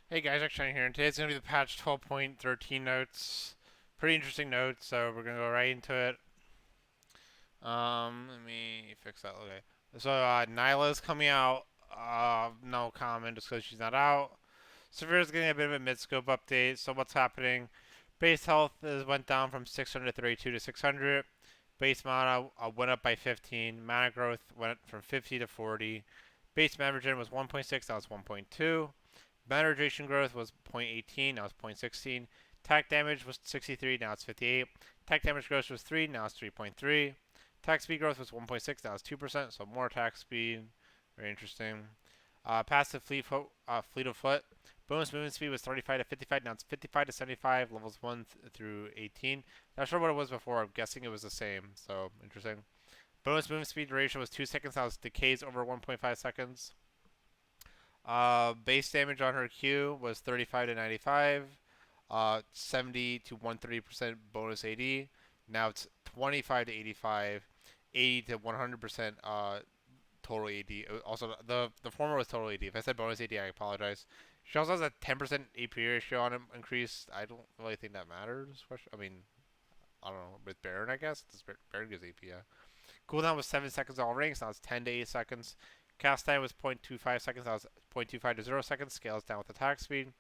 Hey guys, XJ9 here, and today's going to be the patch 12.13 notes. Pretty interesting notes, so we're going to go right into it. Let me fix that. Okay. So, Nyla's coming out. No comment just because she's not out. Severe's getting a bit of a mid-scope update, so what's happening? Base health went down from 632 to 600. Base mana went up by 15. Mana growth went from 50 to 40. Base mana regen was 1.6, now it's 1.2. Mana radiation growth was 0.18, now it's 0.16. Attack damage was 63, now it's 58. Attack damage growth was 3, now it's 3.3. Attack speed growth was 1.6, now it's 2%, so more attack speed. Very interesting. Passive fleet of foot. Bonus movement speed was 35 to 55, now it's 55 to 75, levels 1 through 18. Not sure what it was before, I'm guessing it was the same, so interesting. Bonus movement speed duration was 2 seconds, now it decays over 1.5 seconds. Base damage on her Q was 35 to 95, 70 to 130% bonus AD. Now it's 25 to 85, 80 to 100% total AD. Also, the former was total AD. If I said bonus AD, I apologize. She also has a 10% AP ratio on him increased. I don't really think that matters. I mean, I don't know. With Baron, I guess. Baron gives AP, yeah. Cooldown was 7 seconds all ranks. Now it's 10 to 8 seconds. Cast time was 0.25 seconds. That was 0.25 to 0 seconds. Scales down with attack speed.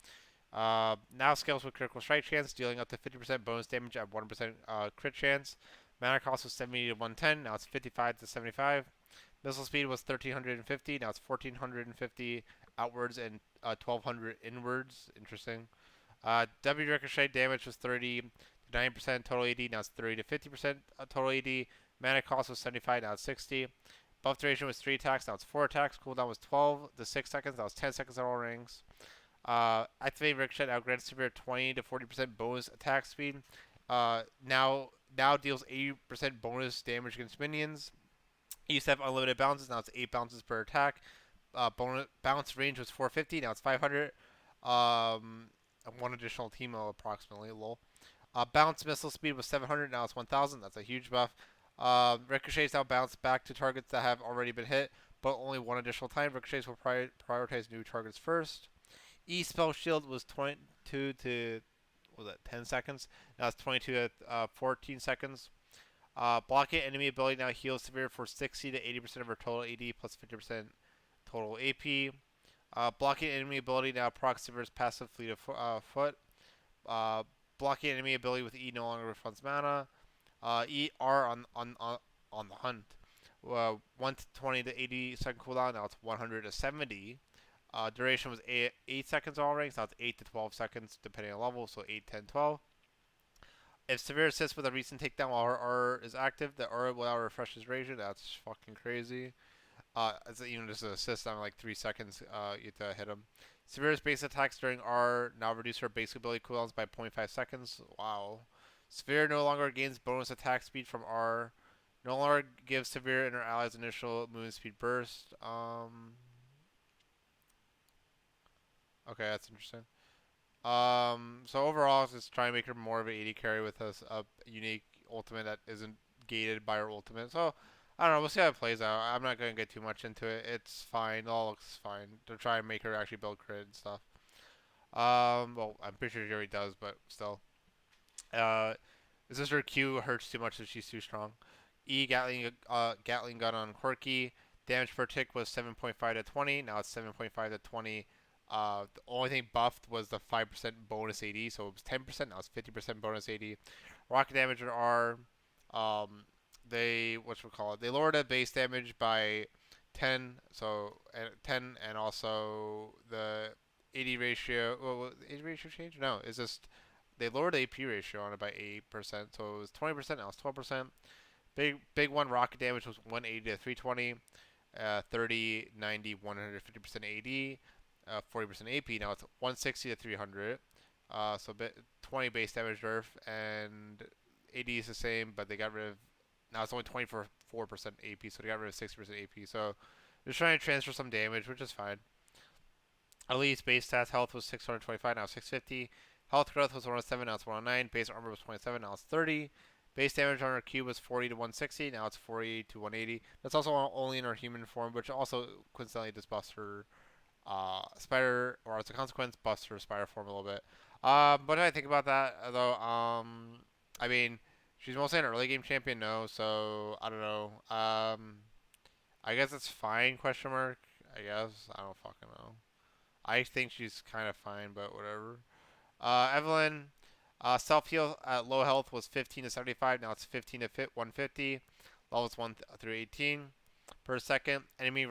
Now scales with critical strike chance, dealing up to 50% bonus damage at 1% crit chance. Mana cost was 70 to 110. Now it's 55 to 75. Missile speed was 1350. Now it's 1450 outwards and 1200 inwards. Interesting. W ricochet damage was 30 to 90% total AD. Now it's 30 to 50% total AD. Mana cost was 75. Now it's 60. Buff duration was 3 attacks. Now it's 4 attacks. Cooldown was 12 to 6 seconds. Now it's 10 seconds on all rings. Activating Ricochet now grants severe 20 to 40% bonus attack speed. Now deals 80% bonus damage against minions. It used to have unlimited bounces. Now it's 8 bounces per attack. Bonus bounce range was 450. Now it's 500. One additional teemo approximately. Lol. Bounce missile speed was 700. Now it's 1000. That's a huge buff. Ricochets now bounce back to targets that have already been hit, but only one additional time. Ricochets will prioritize new targets first. E spell shield was 22 to what was that 10 seconds. Now it's 22 to 14 seconds. Blocking enemy ability now heals severe for 60 to 80% of her total AD plus 50% total AP. Blocking enemy ability now procs severe's passive fleet of foot. Uh, Blocking enemy ability with E no longer refunds mana. E R on the hunt. 120 to 80-second cooldown. Now it's 100 to 70. Duration was 8 seconds all ranks. Now it's 8 to 12 seconds depending on level. So 8, 10, 12. If Severe assists with a recent takedown while her R is active, the R will now refresh his rage. That's fucking crazy. It's even just an assist on like 3 seconds, you have to hit him. Severe's base attacks during R now reduce her basic ability cooldowns by 0.5 seconds. Wow. Severe no longer gains bonus attack speed from R. No longer gives Severe and her allies initial movement speed burst. Okay, that's interesting. So overall, just try and make her more of an 80 carry with a unique ultimate that isn't gated by her ultimate. So I don't know. We'll see how it plays out. I'm not gonna get too much into it. It's fine. It all looks fine to try and make her actually build crit and stuff. Well, I'm pretty sure she already does, but still. Uh, this is her Q hurts too much, so she's too strong. Gatling gun on Quirky. Damage per tick was 7.5 to 20. Now it's 7.5 to 20. The only thing buffed was the 5% bonus AD, so it was 10%. Now it's 50% bonus AD. Rocket damage on R. They call it? They lowered the base damage by 10. So 10, and also the AD ratio. Well, AD ratio change? No, it's just they lowered the AP ratio on it by 8%. So it was 20%. Now it's 12%. Big one rocket damage was 180 to 320. 30, 90, 150% AD, 40% AP. Now it's 160 to 300. So 20 base damage nerf, and AD is the same, but they got rid of. Now it's only 24% AP, so they got rid of 60% AP. So they're trying to transfer some damage, which is fine. Elite's base stats health was 625, now 650. Health growth was 107, now it's 109. Base armor was 27, now it's 30. Base damage on her Q was 40 to 160, now it's 40 to 180. That's also only in her human form, which also coincidentally just buffs her Spider, or as a consequence, buffs her Spider form a little bit. What do I think about that though? I mean, she's mostly an early game champion, no, so I don't know. I guess it's fine? Question mark. I guess I don't fucking know. I think she's kind of fine, but whatever. Evelyn, self heal at low health was 15 to 75. Now it's 15 to 150. Levels 1 through 18 per second. Enemy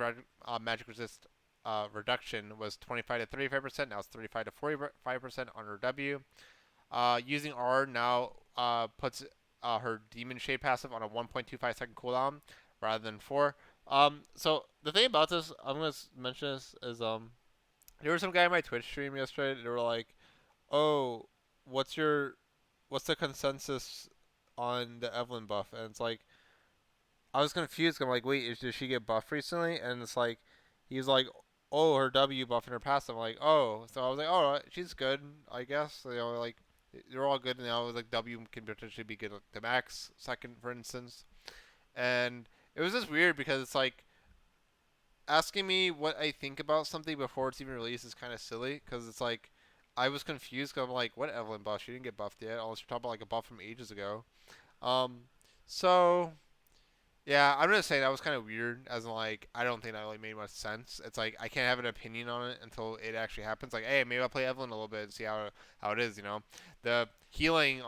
magic resist reduction was 25 to 35%. Now it's 35 to 45% on her W. Using R now puts her demon shade passive on a 1.25 second cooldown rather than 4. So the thing about this, I'm gonna mention this is there was some guy in my Twitch stream yesterday. They were like, "Oh, what's your what's the consensus on the Evelyn buff?" And it's like I was confused. I'm like, "Wait, did she get buffed recently?" And it's like he's like, "Oh, her W buff and her passive." I'm like, "Oh," so I was like, "Oh, she's good, I guess." You know, like they're all good now. Like W can potentially be good to max second, for instance. And it was just weird because it's like asking me what I think about something before it's even released is kind of silly because it's like I was confused. 'Cause I'm like, what Evelyn buff? She didn't get buffed yet. Unless you're talking about like a buff from ages ago. Um, so yeah, I'm gonna say that was kind of weird. As in like, I don't think that really made much sense. It's like I can't have an opinion on it until it actually happens. Like, hey, maybe I'll play Evelyn a little bit and see how it is. You know, the healing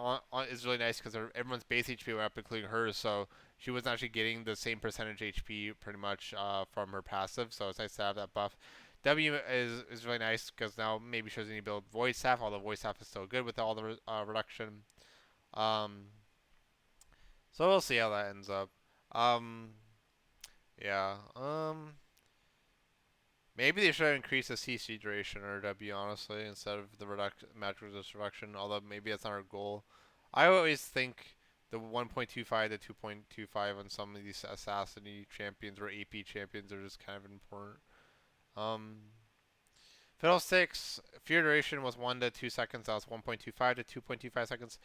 is really nice because everyone's base HP went up, including hers. So she was actually getting the same percentage HP pretty much from her passive. So it's nice to have that buff. W is really nice because now maybe she doesn't need to build voice staff, although voice staff is still good with all the reduction. Um, so we'll see how that ends up. Um, yeah. Maybe they should have increased the CC duration or W honestly instead of the magic resist reduction. Although maybe that's not our goal. I always think the 1.25 to 2.25 on some of these assassin champions or AP champions are just kind of important. Um, Fiddlesticks fear duration was 1 to 2 seconds. That was 1.25 to 2.25 seconds.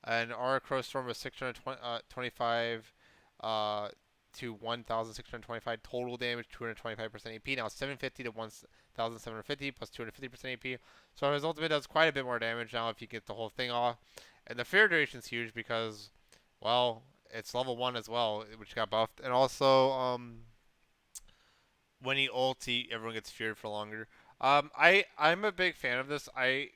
And our Crow Storm was 625 to 1,625 total damage, 225% AP. Now it's 750 to 1,750 plus 250% AP. So his ultimate does quite a bit more damage now if you get the whole thing off. And the fear duration is huge because, well, it's level 1 as well, which got buffed. And also, when he ulti, everyone gets feared for longer. I'm a big fan of this. I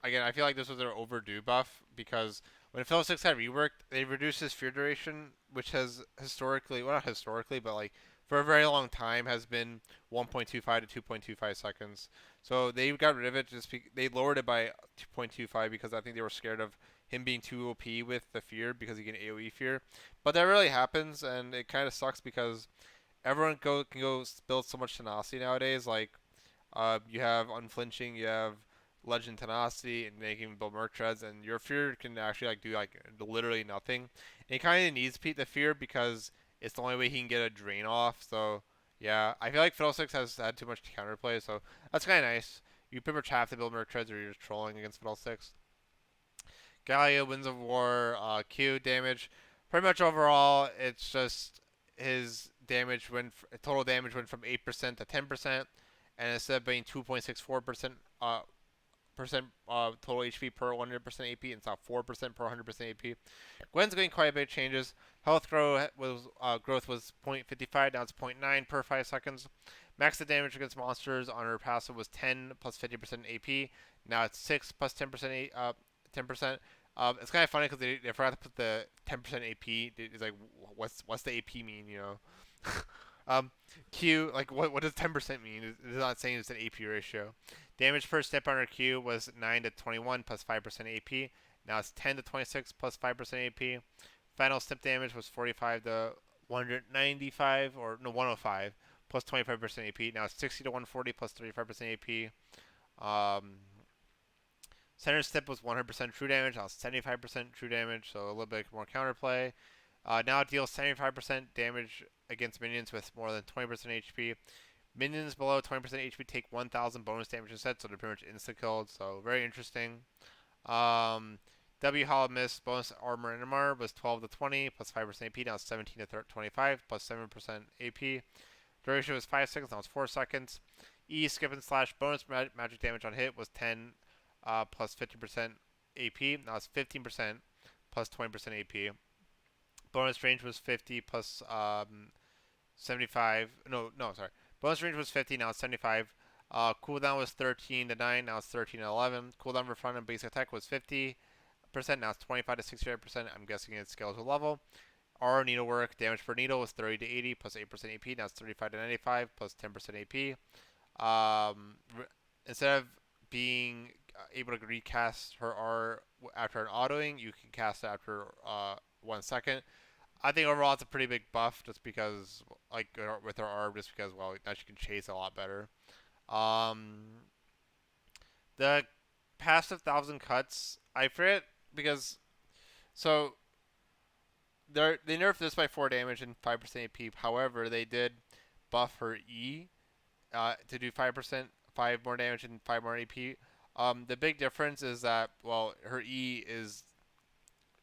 feel like this was their overdue buff because when Phil 6 had reworked, they reduced his fear duration, which has historically, well not historically, but like for a very long time has been 1.25 to 2.25 seconds. So they got rid of it they lowered it by 2.25 because I think they were scared of him being too OP with the fear because he can AoE fear. But that really happens and it kind of sucks because everyone can go build so much tenacity nowadays. Like you have unflinching, you have legend tenacity, and they can build merc treads, and your fear can actually like do like literally nothing. And he kind of needs Pete the fear because it's the only way he can get a drain off. So yeah, I feel like Fiddlesticks has had too much counterplay, so that's kind of nice. You pretty much have to build merc treads, or you're just trolling against Fiddlesticks. Galio, Winds of War, Q damage. Pretty much overall, it's just his total damage went from 8% to 10%, and instead of being 2.64% total HP per 100% AP, it's now 4% per 100% AP. Gwen's getting quite a bit of changes. Health growth was 0.55, now it's 0.9 per 5 seconds. Max the damage against monsters on her passive was 10 plus 50% AP. Now it's 6 plus 10% 10%. It's kind of funny because they forgot to put the 10% AP. It's like, what's the AP mean? You know. Q, like what does 10% mean? It's not saying it's an AP ratio. Damage per step on her Q was 9 to 21 plus 5% AP. Now it's 10 to 26 plus 5% AP. Final step damage was 45 to 195 or no 105 plus 25% AP. Now it's 60 to 140 plus 35% AP. Center step was 100% true damage. Now it's 75% true damage, so a little bit more counterplay. Now it deals 75% damage against minions with more than 20% HP. Minions below 20% HP take 1,000 bonus damage instead, so they're pretty much insta-killed, so very interesting. W Hollow Mist bonus armor and MR was 12 to 20 plus 5% AP. Now it's 17 to 25 plus 7% AP. Duration was 5 seconds. Now it's 4 seconds. E, skip and slash. Bonus magic damage on hit was 10 plus 50% AP. Now it's 15% plus 20% AP. Bonus range was 50 plus 75. No, sorry. Bonus range was 50. Now it's 75. Cooldown was 13 to 9. Now it's 13 to 11. Cooldown for front and basic attack was 50%. Now it's 25 to 65%. I'm guessing it scales with level. R needlework damage per needle was 30 to 80 plus 8% AP. Now it's 35 to 95 plus 10% AP. Instead of being able to recast her R after an autoing, you can cast it after 1 second. I think overall it's a pretty big buff just because, like, with her R, just because, well, now she can chase a lot better. Um, the past 1,000 cuts, I forget because, so, they nerfed this by 4 damage and 5% AP. However, they did buff her E to do 5%, 5 more damage and 5 more AP. The big difference is that, well, her E is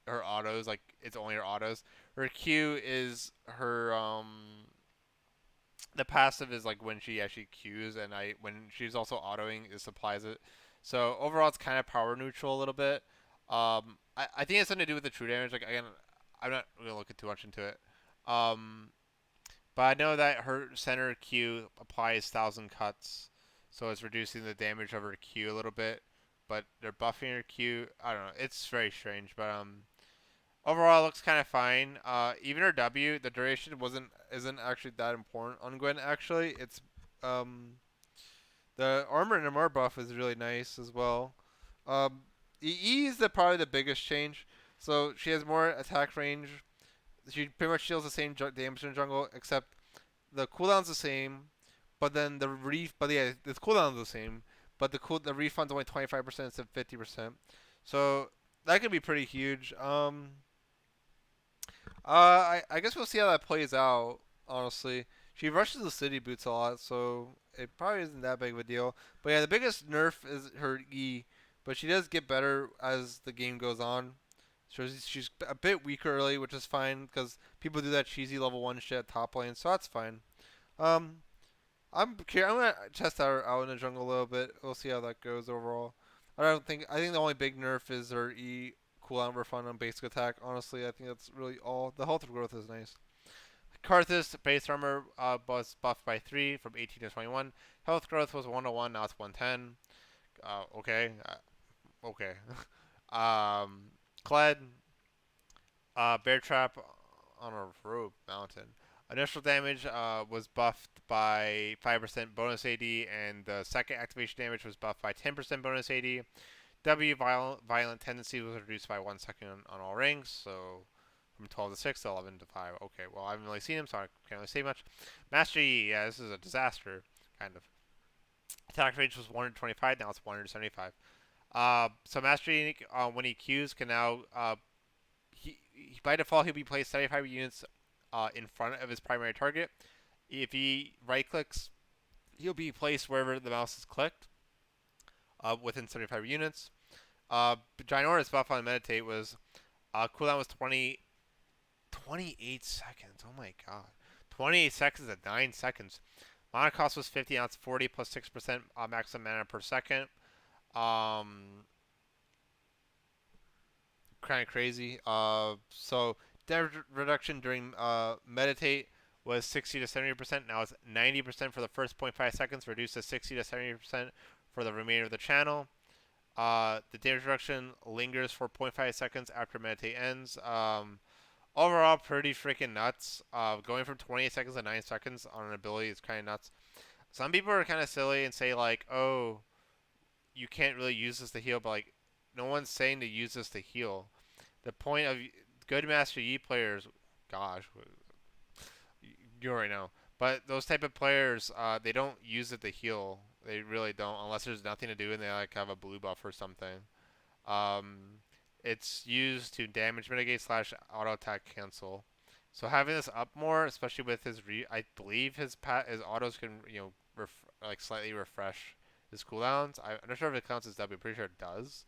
her autos, like it's only her autos. Her Q is her the passive is like when she actually Qs, and when she's also autoing, it supplies it. So overall, it's kind of power neutral a little bit. I think it's something to do with the true damage. Like, again, I'm not really looking too much into it. Um, but I know that her center Q applies 1,000 cuts, so it's reducing the damage of her Q a little bit. But they're buffing her Q. I don't know. It's very strange, but overall, it looks kind of fine. Even her W, the duration isn't actually that important on Gwen. Actually, it's um the armor and MR buff is really nice as well. Um, E is probably the biggest change. So she has more attack range. She pretty much deals the same damage in jungle, except the cooldown's the same, but then but yeah, the cooldown's the same, but the refund's only 25% instead of 50%. So that could be pretty huge. I guess we'll see how that plays out. Honestly, she rushes the city boots a lot, so it probably isn't that big of a deal. But yeah, the biggest nerf is her E, but she does get better as the game goes on. So she's a bit weaker early, which is fine because people do that cheesy level 1 shit at top lane, so that's fine. Um, I'm curious. I'm gonna test her out in the jungle a little bit. We'll see how that goes overall. I think the only big nerf is her E cooldown refund on basic attack. Honestly, I think that's really all. The health growth is nice. Karthus base armor was buffed by 3 from 18 to 21. Health growth was 101. Now it's 110. Okay. Okay. Kled bear trap on a rope mountain. Initial damage was buffed by 5% bonus AD, and the second activation damage was buffed by 10% bonus AD. W violent tendency was reduced by 1 second on all ranks, so from 12 to 6 to 11 to 5. Okay, well, I haven't really seen him, so I can't really say much. Master Yi, yeah, this is a disaster, kind of. Attack range was 125, now it's 175. So Master Yi, when he Qs, can now by default he'll be placed 75 units in front of his primary target. If he right clicks, he'll be placed wherever the mouse is clicked within 75 units. Ginormous buff on Meditate was cooldown was 28 seconds. Oh my god. 28 seconds at 9 seconds. Mana cost was 50, now it's 40 plus 6% maximum mana per second. Kind of crazy. So damage reduction during meditate was 60 to 70%. Now it's 90% for the first 0.5 seconds, reduced to 60 to 70% for the remainder of the channel. The damage reduction lingers for 0.5 seconds after meditate ends. Overall, pretty freaking nuts. Going from 28 seconds to 9 seconds on an ability is kind of nuts. Some people are kind of silly and say like, "Oh, you can't really use this to heal," but like, no one's saying to use this to heal. The point of good Master Yi players, gosh, you already know. But those type of players, they don't use it to heal. They really don't, unless there's nothing to do and they like have a blue buff or something. Um, it's used to damage mitigate slash auto attack cancel. So having this up more, especially with I believe his autos can like slightly refresh his cooldowns. I'm not sure if it counts as W. Pretty sure it does.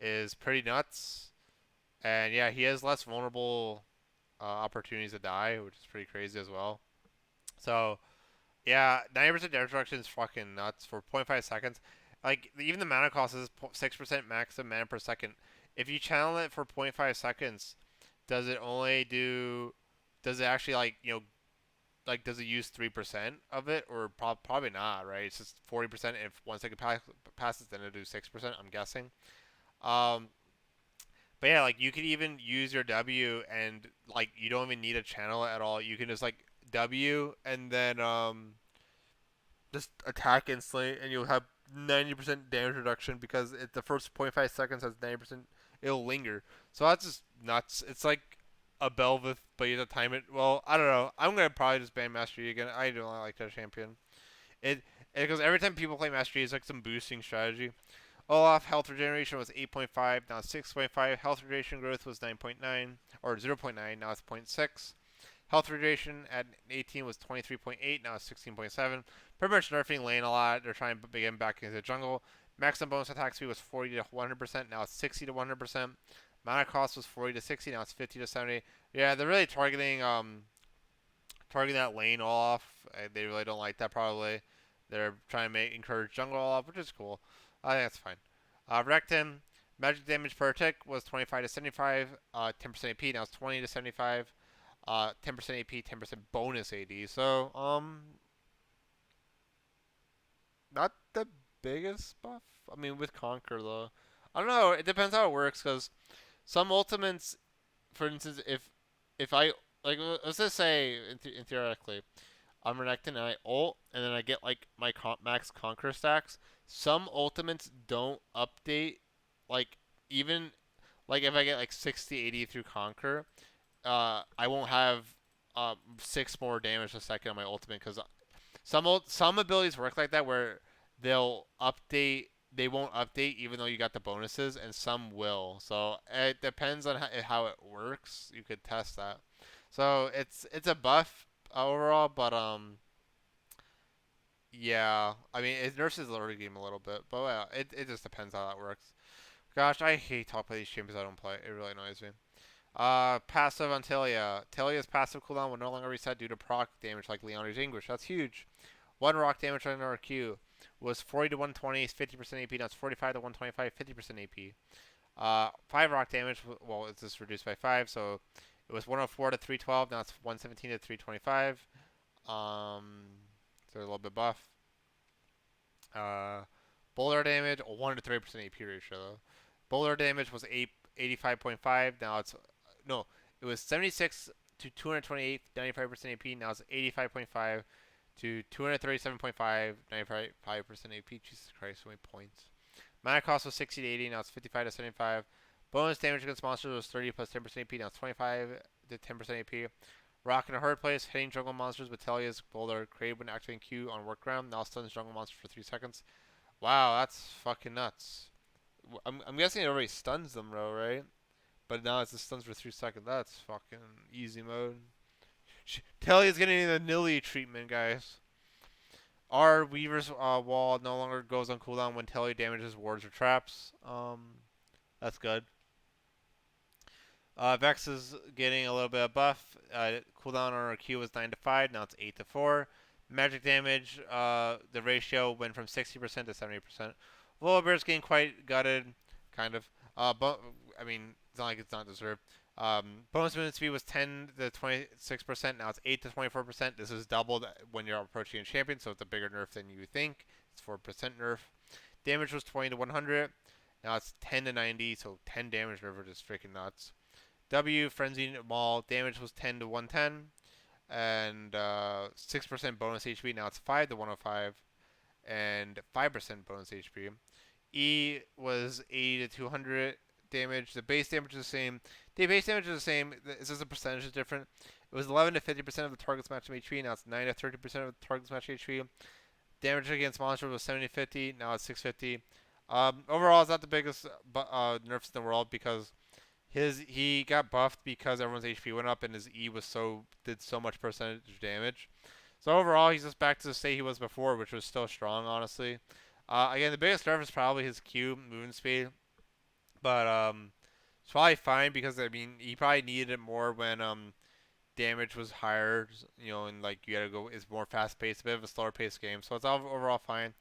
Is pretty nuts. And yeah, he has less vulnerable opportunities to die, which is pretty crazy as well. So Yeah, 90% damage reduction is fucking nuts for 0.5 seconds. Like even the mana cost is 6% maximum mana per second. If you channel it for 0.5 seconds, does it only do? Does it actually like does it use 3% of it or probably not, right? It's just 40%. If 1 second passes, then it'll do 6%. I'm guessing. Um, but yeah, like you could even use your W and like you don't even need a channel at all. You can just like W and then just attack instantly, and you'll have 90% damage reduction because the first 0.5 seconds has 90%. It'll linger. So that's just nuts. It's like a Belveth, but you have to time it. Well, I don't know. I'm gonna probably just ban Master Yi again. I don't like that champion. It because every time people play Master Yi, it's like some boosting strategy. Olaf health regeneration was 8.5, now it's 6.5. Health regeneration growth was 9.9 or 0.9, now it's zero point 0.6. Health radiation at 18 was 23.8, now it's 16.7. Pretty much nerfing lane a lot. They're trying to begin back into the jungle. Maximum bonus attack speed was 40 to 100%, now it's 60 to 100%. Mana cost was 40 to 60, now it's 50 to 70. Yeah, they're really targeting that lane off. They really don't like that probably. They're trying to encourage jungle off, which is cool. I think that's fine. Rectum, magic damage per tick was 25 to 75, 10% AP, now it's 20 to 75. 10% AP, 10% bonus AD. So, not the biggest buff. I mean, with Conquer though, I don't know. It depends how it works because some ultimates, for instance, if I like, let's just say theoretically, I'm Renekton and I ult, and then I get like my max Conquer stacks. Some ultimates don't update, like even like if I get like 60, 80 through Conquer, I won't have 6 more damage a second on my ultimate because some abilities work like that where they'll update. They won't update even though you got the bonuses, and some will. So it depends on how it works. You could test that. So it's a buff overall, but yeah. I mean it nurses the early game a little bit, but yeah, it just depends how that works. Gosh, I hate top play these champions I don't play. It really annoys me. Passive on Talia. Talia's passive cooldown will no longer reset due to proc damage like Leone's Anguish. That's huge. 1 rock damage on our Q was 40 to 120, 50% AP. Now it's 45 to 125, 50% AP. 5 rock damage, well, it's just reduced by 5, so it was 104 to 312. Now it's 117 to 325. So a little bit buff. Uh, Boulder damage, 1 to 30% AP ratio though. Boulder damage was 85.5. Now it's no, it was 76 to 228, 95% AP. Now it's 85.5 to 237.5, 95% AP. Jesus Christ, so many points. Mana cost was 60 to 80. Now it's 55 to 75. Bonus damage against monsters was 30 plus 10% AP. Now it's 25 to 10% AP. Rock in a hard place, hitting jungle monsters with Talia's Boulder. Created when activating Q on workground. Now stuns jungle monsters for 3 seconds. Wow, that's fucking nuts. I'm guessing it already stuns them though, right? But now it's the stuns for 3 seconds. That's fucking easy mode. Talia's getting the Nilly treatment, guys. Our Weaver's wall no longer goes on cooldown when Talia damages wards or traps. That's good. Vex is getting a little bit of buff. Cooldown on our Q was 9 to 5. Now it's 8 to 4. Magic damage, the ratio went from 60% to 70%. Volibear's getting quite gutted, kind of. But I mean, it's not like it's not deserved. Bonus movement speed was 10 to 26%. Now it's 8 to 24%. This is doubled when you're approaching a champion, so it's a bigger nerf than you think. It's 4% nerf. Damage was 20 to 100. Now it's 10 to 90, so 10 damage nerf, which is freaking nuts. W, Frenzy Maul, damage was 10 to 110. And 6% bonus HP. Now it's 5 to 105. And 5% bonus HP. E was 80 to 200 damage. The base damage is the same. The base damage is the same. It's just the percentage is different. It was 11 to 50% of the target's maximum HP. Now it's 9 to 30% of the target's maximum HP. Damage against monsters was 70 to 50. Now it's 650. Overall, it's not the biggest nerfs in the world because he got buffed because everyone's HP went up and his E was did so much percentage damage. So overall, he's just back to the state he was before, which was still strong, honestly. Again, the biggest nerf is probably his Q movement speed, but it's probably fine because I mean he probably needed it more when damage was higher, and like you had to go. It's more fast paced, a bit of a slower paced game. So it's all overall fine.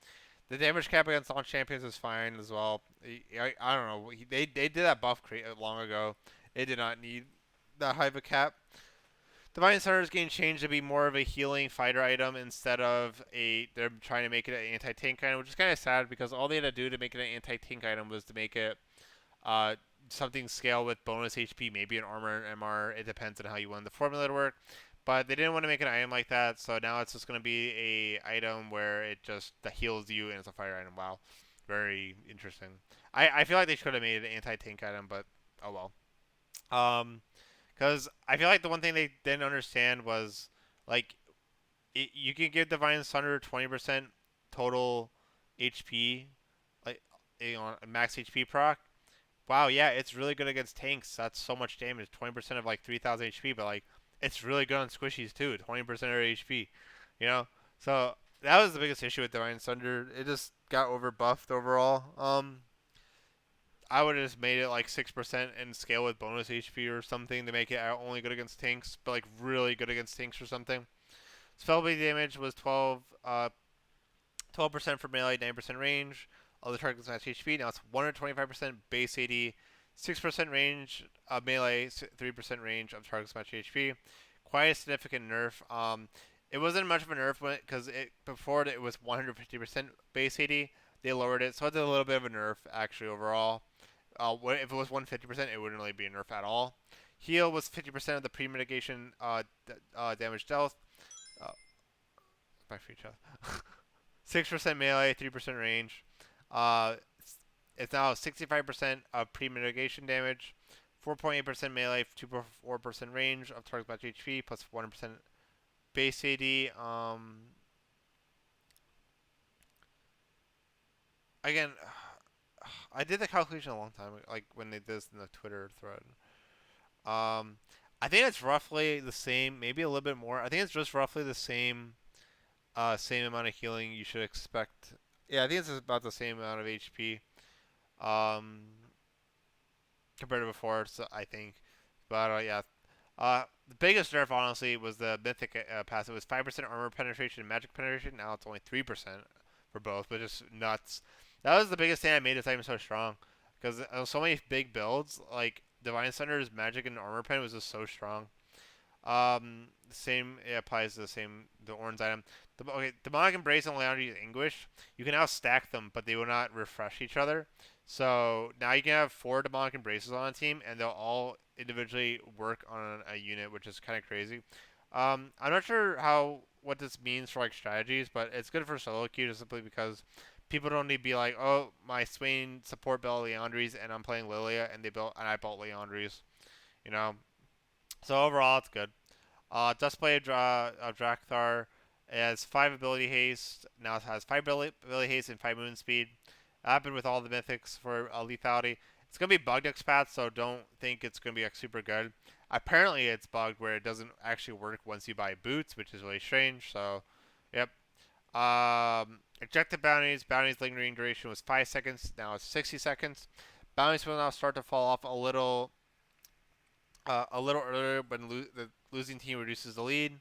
The damage cap against launch champions is fine as well. I don't know. They did that buff long ago. It did not need that high of a cap. Divine Center is getting changed to be more of a healing fighter item instead of they're trying to make it an anti-tank item, which is kind of sad because all they had to do to make it an anti-tank item was to make it uh, something scale with bonus HP, maybe an armor and MR. It depends on how you want the formula to work. But they didn't want to make an item like that, so now it's just going to be a item where it just that heals you and it's a fire item. Wow, very interesting. I feel like they should have made it an anti-tank item, but oh well. Because I feel like the one thing they didn't understand was like you can give Divine Sunder 20% total HP, like max HP proc. Wow, yeah, it's really good against tanks. That's so much damage, 20% of like 3,000 HP, but like it's really good on squishies too, 20% of HP. You know, so that was the biggest issue with Divine Sunder. It just got over buffed overall. I would have just made it like 6% and scale with bonus HP or something to make it only good against tanks, but like really good against tanks or something. Spell blade damage was 12% for melee, 9% range. All the targets match HP. Now it's 125% base AD, 6% range melee, 3% range of targets match HP. Quite a significant nerf. It wasn't much of a nerf because before it was 150% base AD. They lowered it, so it's a little bit of a nerf actually overall. If it was 150%, it wouldn't really be a nerf at all. Heal was 50% of the pre-mitigation damage dealt. Uh, my free chest. 6% melee, 3% range. Uh, it's now 65% of pre-mitigation damage, 4.8% melee, 2.4% range of target match HP, plus 1% base AD. Again, I did the calculation a long time ago, like when they did this in the Twitter thread. I think it's roughly the same, maybe a little bit more. I think it's just roughly the same amount of healing you should expect. Yeah, I think it's about the same amount of HP um, compared to before. So I think, but yeah. The biggest nerf, honestly, was the mythic passive. It was 5% armor penetration and magic penetration. Now it's only 3% for both, which is nuts. That was the biggest thing that made this item so strong, because so many big builds, like Divine Thunder's magic and armor pen was just so strong. The same it applies to the orange item. Demonic Embrace and Leandri's Anguish. You can now stack them, but they will not refresh each other. So now you can have 4 Demonic Embraces on a team, and they'll all individually work on a unit, which is kind of crazy. I'm not sure what this means for like strategies, but it's good for solo queue just simply because people don't need to be like, oh, my Swain support built Leandries and I'm playing Lilia and I built Leandries, you know. So overall, it's good. Duskblade of Drakthar has 5 ability haste. Now it has 5 ability haste and 5 movement speed. That happened with all the mythics for lethality. It's going to be bugged expat, so don't think it's going to be like, super good. Apparently, it's bugged where it doesn't actually work once you buy boots, which is really strange. So, yep. Objective bounties. Bounties lingering duration was 5 seconds. Now it's 60 seconds. Bounties will now start to fall off a little earlier when the losing team reduces the lead.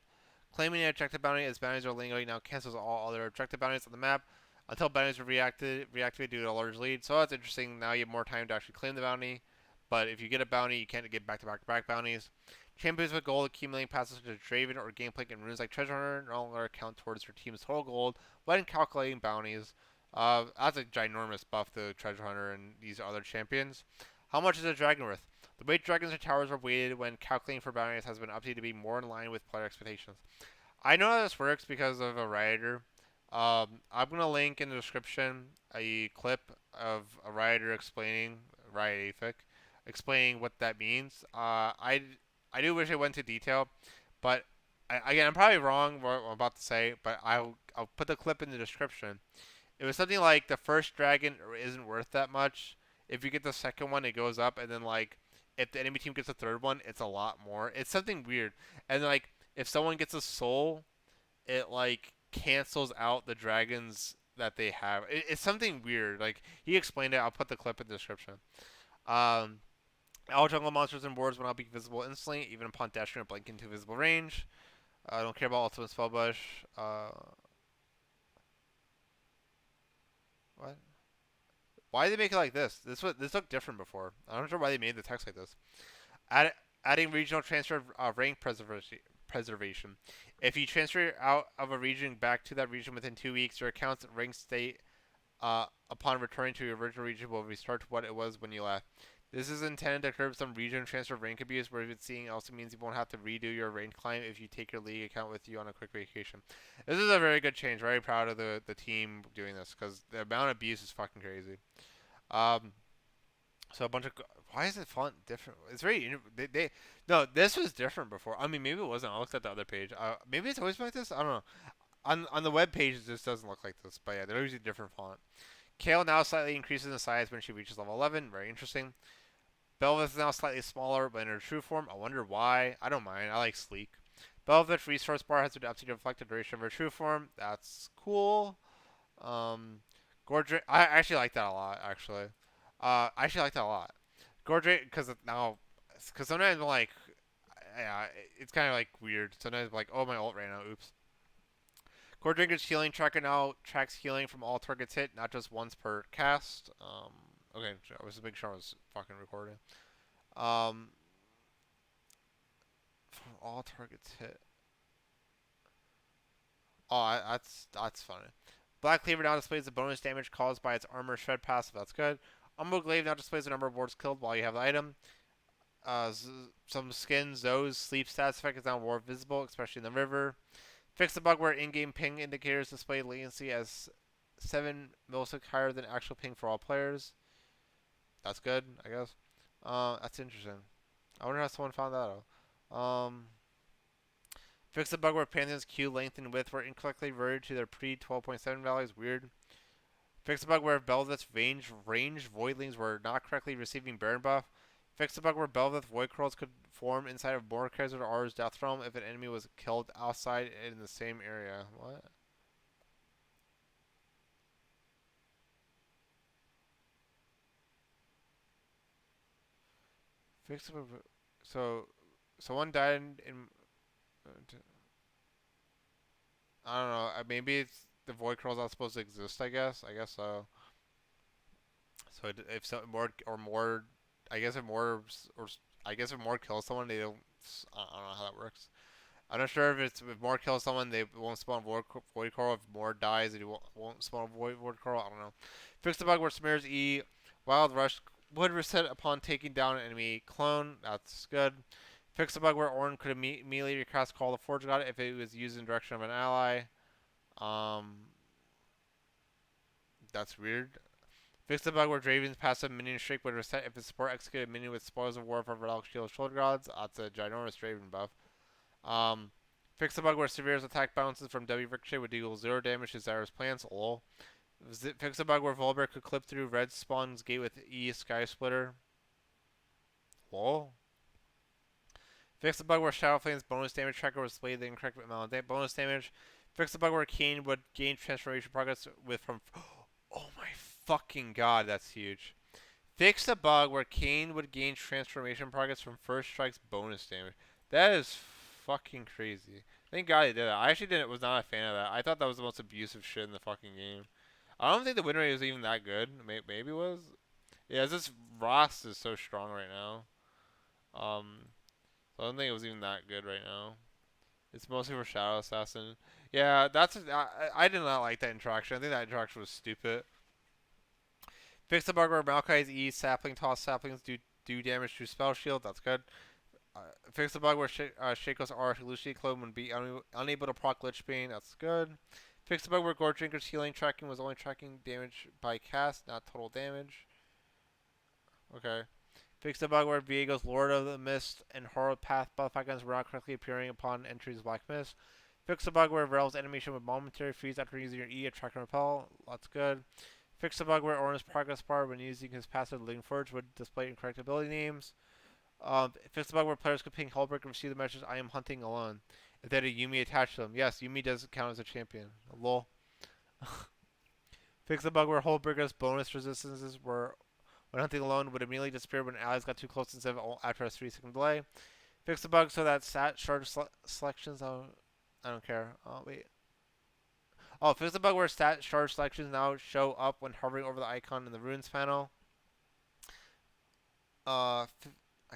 Claiming an objective bounty as bounties are lingering now cancels all other objective bounties on the map until bounties are reactivated due to a large lead. So that's interesting. Now you have more time to actually claim the bounty. But if you get a bounty, you can't get back-to-back bounties. Champions with gold accumulating passes such as Draven or Gameplay and runes like Treasure Hunter no longer count towards your team's total gold when calculating bounties. That's a ginormous buff to Treasure Hunter and these other champions. How much is a dragon worth? The way dragons and towers are weighted when calculating for bounties has been updated to be more in line with player expectations. I know how this works because of a Rioter. I'm going to link in the description a clip of a Rioter explaining, Riot Aethic, explaining what that means. I do wish I went into detail, but again, I'm probably wrong what I'm about to say, but I'll put the clip in the description. It was something like the first dragon isn't worth that much. If you get the second one, it goes up, and then like if the enemy team gets the third one, it's a lot more. It's something weird, and like if someone gets a soul, it like cancels out the dragons that they have. It's something weird. Like he explained it. I'll put the clip in the description. Um, All jungle monsters and wards will not be visible instantly, even upon dashing or blinking into visible range. I don't care about ultimate spell bush. What? Why did they make it like this? This looked different before. I'm not sure why they made the text like this. Add, adding regional transfer rank preservation. If you transfer out of a region back to that region within 2 weeks, your account's rank state upon returning to your original region will restart to what it was when you left. This is intended to curb some region transfer rank abuse, where it's seeing also means you won't have to redo your rank climb if you take your league account with you on a quick vacation. This is a very good change. Very proud of the team doing this because the amount of abuse is fucking crazy. Um, so a bunch of why is it font different? It's very they no, this was different before. I mean, maybe it wasn't. I looked at the other page. Maybe it's always been like this. I don't know. On the web page, this doesn't look like this, but yeah, they're using a different font. Kale now slightly increases in size when she reaches level 11. Very interesting. Belveth is now slightly smaller, but in her true form. I wonder why. I don't mind. I like sleek. Belveth's resource bar has adapted to reflect the duration of her true form. That's cool. Um, Gordra, I actually like that a lot. Actually, I actually like that a lot. Gordra, because now, because sometimes I'm like, yeah, it's kind of like weird. Sometimes I'm like, oh, my ult ran out. Oops. Gordringer's healing tracker now tracks healing from all targets hit, not just once per cast. Okay, I was making sure I was fucking recording. Um, from all targets hit. Oh, that's funny. Black Cleaver now displays the bonus damage caused by its armor shred passive. That's good. Umbo Glaive now displays the number of wards killed while you have the item. Some skins, those sleep stats effect is now more visible, especially in the river. Fix the bug where in-game ping indicators display latency as 7 milliseconds higher than actual ping for all players. That's good, I guess. That's interesting. I wonder how someone found that out. Fix the bug where Pantheon's Q length and width were incorrectly reverted to their pre-12.7 values. Weird. Fix the bug where Belveth's range voidlings were not correctly receiving Baron buff. Fix the bug where Belveth void curls could form inside of Mordekaiser or Aura's Death Realm if an enemy was killed outside in the same area. What? Fix the bug. So, someone died in I don't know. Maybe it's the void curl's not supposed to exist. I guess so. So if so, more, I guess if more or I guess if more kills someone, they don't. I don't know how that works. I'm not sure if more kills someone, they won't spawn void coral. If more dies, they won't spawn void coral. I don't know. Fix the bug where Smear's E Wild Rush would reset upon taking down an enemy clone. That's good. Fix the bug where Ornn could immediately recast Call of the Forge God if it was used in direction of an ally. Um, that's weird. Fix the bug where Draven's passive minion streak would reset if its support executed a minion with Spoils of War for Relic Shield Shoulder Gods. That's a ginormous Draven buff. Um, Fix the bug where Severe's attack bounces from W Ricochet would deal 0 damage to Zyra's plants. Lol. Fix the bug where Volbear could clip through Red Spawn's gate with E Sky Splitter. Lol. Fix the bug where Shadow Flame's bonus damage tracker was displayed the incorrect amount of bonus damage. Fix the bug where Kayn would gain transformation progress with from. Oh my fucking god, that's huge. Fix the bug where Kayn would gain transformation progress from first strike's bonus damage. That is fucking crazy. Thank God he did that. I actually didn't was not a fan of that. I thought that was the most abusive shit in the fucking game. I don't think the win rate was even that good. Maybe it was. Yeah, this Ross is so strong right now. So I don't think it was even that good right now. It's mostly for Shadow Assassin. Yeah, I did not like that interaction. I think that interaction was stupid. Fix the bug where Maokai's E sapling toss saplings do damage to spell shield. That's good. Fix the bug where Shaco's R Lucy Clone would be unable to proc Lich Bane. That's good. Fix the bug where Gore Drinker's healing tracking was only tracking damage by cast, not total damage. Okay. Fix the bug where Viego's Lord of the Mist and Horror Path buff icons were not correctly appearing upon entry as Black Mist. Fix the bug where Rel's animation with momentary freeze after using your E, attract and repel. That's good. Fix the bug where Ornn's progress bar when using his passive Living Forge would display incorrect ability names. Fix the bug where players could ping Hullbreak and receive the message I am hunting alone if they had a Yuumi attached to them. Yes, Yuumi does count as a champion. Lol. Fix the bug where Hullbreaker's bonus resistances were When hunting alone, would immediately disappear when allies got too close instead of after a 3-second delay. Fix the bug so that stat charge selections. Oh, I don't care. Oh wait. Oh, fix the bug where stat charge selections now show up when hovering over the icon in the runes panel. I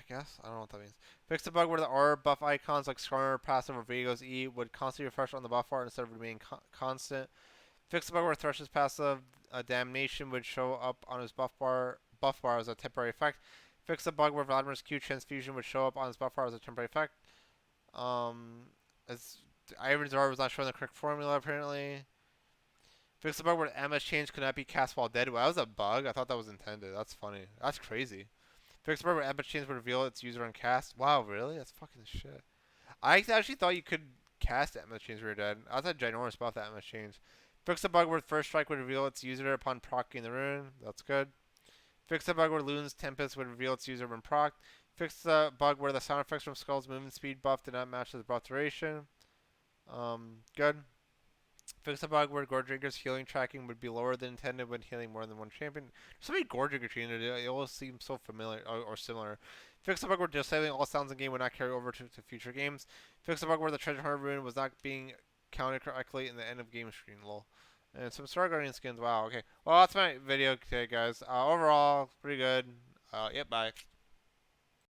guess I don't know what that means. Fix the bug where the R buff icons like Skarner, Passive, or Viego's E would constantly refresh on the buff bar instead of remaining constant. Fix the bug where Thresh's passive Damnation would show up on his buff bar as a temporary effect. Fix the bug where Vladimir's Q Transfusion would show up on his buff bar as a temporary effect. As Ivan's R was not showing the correct formula apparently. Fix the bug where Emma's change could not be cast while dead. Well, that was a bug. I thought that was intended. That's funny. That's crazy. Fix the bug where Emma's change would reveal its user on cast. Wow, really? That's fucking shit. I actually thought you could cast Emma's change when you're dead. I thought ginormous buff that Emma's change. Fix the bug where First Strike would reveal its user upon proccing the rune. That's good. Fix the bug where Loon's Tempest would reveal its user when procced. Fix the bug where the sound effects from Skull's movement speed buff did not match his buff duration. Good. Fix the bug where Gordringer's healing tracking would be lower than intended when healing more than one champion. There's so many Gordringer trainers, it always seems so familiar or similar. Fix the bug where disabling all sounds in game would not carry over to future games. Fix the bug where the treasure hunter rune was not being counted correctly in the end of game screen. Lol. And some Star Guardian skins. Wow. Okay. Well, that's my video today, guys. Overall, pretty good. Yep. Bye.